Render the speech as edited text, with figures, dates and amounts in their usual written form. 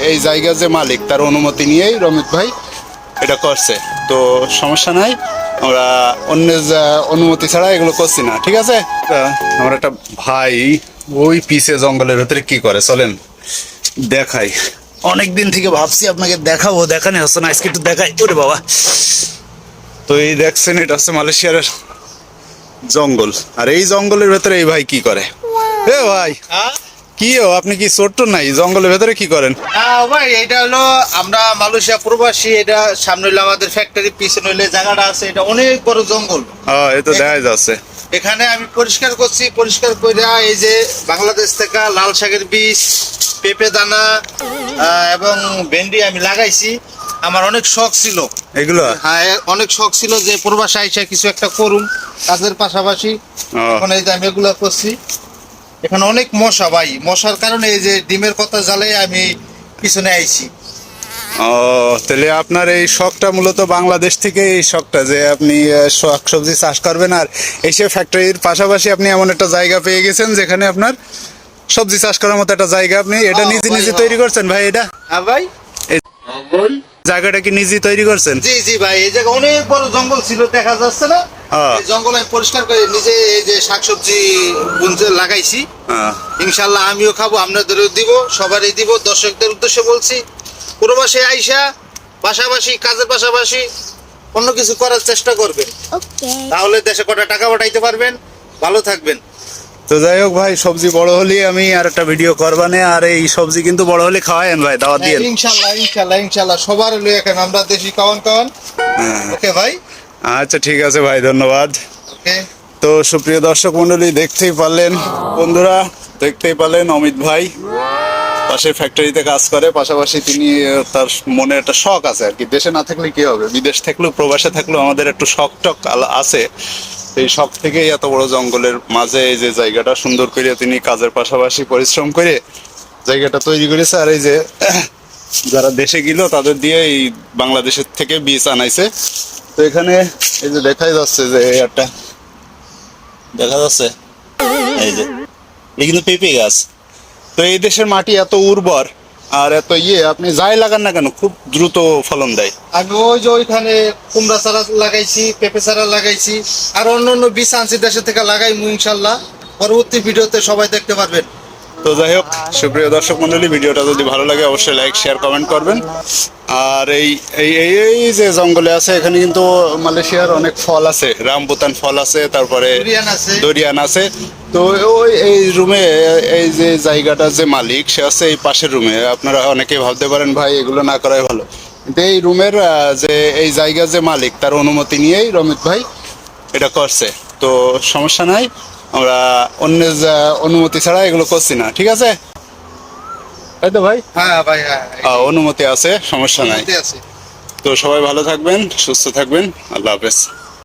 এই জায়গার যে মালিক তার অনুমতি নিয়েই রমিত ভাই এটা করছে। তো সমস্যা নাই, আমরা অন্যের অনুমতি ছাড়া এগুলো করছি না, ঠিক আছে। আমার একটা ভাই ওই পিছে জঙ্গলের ভেতরে কি করে চলেন দেখাই। অনেকদিন থেকে ভাবছি আপনাকে দেখাবো, দেখানি হচ্ছে না, আজকে একটু দেখাই। ওরে বাবা, তো এই দেখছেন এটা হচ্ছে মালয়েশিয়ার জঙ্গল, আর এই জঙ্গলের ভেতরে এই ভাই কি করে। এ ভাই কি আপনি কি ছোট্ট নাই জঙ্গলের ভেতরে কি করেন? ভাই এটা হলো আমরা মালয়েশিয়া প্রবাসী। এটা সামনে হলো আমাদের ফ্যাক্টরি, পিছনে হলে জায়গাটা আছে। এটা অনেক বড় জঙ্গল। এই তো দেখা যাচ্ছে। এখানে আমি পরিষ্কার করছি, পরিষ্কার করে এই যে বাংলাদেশ থেকে লাল শাকের বীজ, পেঁপে দানা এবং ভেন্ডি আমি লাগাইছি। আমার অনেক শখ ছিল এগুলো, হ্যাঁ অনেক শখ ছিল যে প্রবাসে আইসা কিছু একটা করুম কাজের পাশাপাশি। এখন এই যে আমি এগুলো করছি। এখানে অনেক মশা ভাই, মশার কারণে এই যে ডিমের কথা জ্বালে আমি পিছনে আইছি। তাহলে আপনার এই শখটা মূলত বাংলাদেশ থেকে, এই শখটা যে আপনি শাকসবজি চাষ করবেন আর এসে ফ্যাক্টরির পাশাপাশি আপনি এমন একটা জায়গা পেয়ে গেছেন যেখানে আপনার সবজি চাষ করার মতো একটা জায়গা, আপনি এটা নিজে নিজে তৈরি করছেন ভাই? এটা হ্যাঁ ভাই, জায়গাটা কি নিজে তৈরি করছেন? জি জি ভাই, এই জায়গা অনেক বড় জঙ্গল ছিল, দেখা যাচ্ছে না? এই জঙ্গল আমি পরিষ্কার করে নিজে এই যে শাকসবজি বুনতে লাগাইছি। ইনশাল্লাহ আমিও খাবো, আপনাদেরও দিব, সবারই দিব। দর্শকদের উদ্দেশ্যে বলছি, প্রবাসে আইসা পাশাপাশি কাজের পাশাপাশি অন্য কিছু করার চেষ্টা করবেন, তাহলে দেশে কটা টাকা পাঠাইতে পারবেন, ভালো থাকবেন। তো যাই হোক ভাই, সবজি বড় হলে আমি আর একটা ভিডিও করবানে, আর এই সবজি কিন্তু বড় হলে খাওয়ায়েন ভাই, দাওয়াত দিয়ে। ইনশাল্লাহ ইনশাল্লাহ ইনশাল্লাহ সবার লইয়া খান, আমরা দেশি খাওয়ান। ওকে ভাই, আচ্ছা ঠিক আছে ভাই, ধন্যবাদ। ওকে। তো সুপ্রিয় দর্শক মন্ডলী, দেখতেই পারলেন বন্ধুরা, দেখতেই পারলেন অমিত ভাই পাশের ফ্যাক্টরিতে কাজ করে, পাশাপাশি তিনি তার মনে একটা শখ আছে আর কি। দেশে না থাকলে কি হবে, বিদেশ থাকলেও প্রবাসে থাকলেও আমাদের একটু শখ টক আছে। এই শখ থেকেই এত বড় জঙ্গলের মাঝে এই যে জায়গাটা সুন্দর করে তিনি কাজের পাশাপাশি পরিশ্রম করে জায়গাটা তৈরি করেছে। আর এই যে যারা দেশে গেল তাদের দিয়ে এই বাংলাদেশের থেকে বীজ আনাইছে। তো এখানে এই যে দেখাই যাচ্ছে যে একটা দেখা যাচ্ছে এই যে এগুলো পেঁপে গাছ। তো এই দেশের মাটি এত উর্বর আর এত আপনি যাই লাগান না কেন খুব দ্রুত ফলন দেয়। আমি ওই যে ওইখানে কুমড়া চারা লাগাইছি, পেঁপে চারা লাগাইছি, আর অন্য অন্য বীজ আনছি দেশের থেকে, লাগাইমু ইনশাল্লাহ। পরবর্তী ভিডিওতে সবাই দেখতে পারবেন। তো যাই হোক সুপ্রিয় দর্শক মন্ডলী, ভিডিওটা যদি ভালো লাগে অবশ্যই লাইক শেয়ার কমেন্ট করবেন। আর এই এই এই যে জঙ্গলে আছে এখানে কিন্তু মালয়েশিয়ার অনেক ফল আছে, রামবুতান ফল আছে, তারপরে দরিয়ান আছে। তো ওই এই রুমে এই যে জায়গাটার যে মালিক সে আছে এই পাশের রুমে। আপনারা অনেকেই ভাবতে পারেন ভাই এগুলো না করাই ভালো, কিন্তু এই রুমের যে এই জায়গার যে মালিক তার অনুমতি নিয়েই রমিত ভাই এটা করছে। তো সমস্যা নাই, আমরা অন্যের অনুমতি ছাড়া এগুলো করছি না, ঠিক আছে। তাই তো ভাই? হ্যাঁ ভাই, হ্যাঁ অনুমতি আছে, সমস্যা নাই। আছে। তো সবাই ভালো থাকবেন, সুস্থ থাকবেন, আল্লাহ হাফেজ।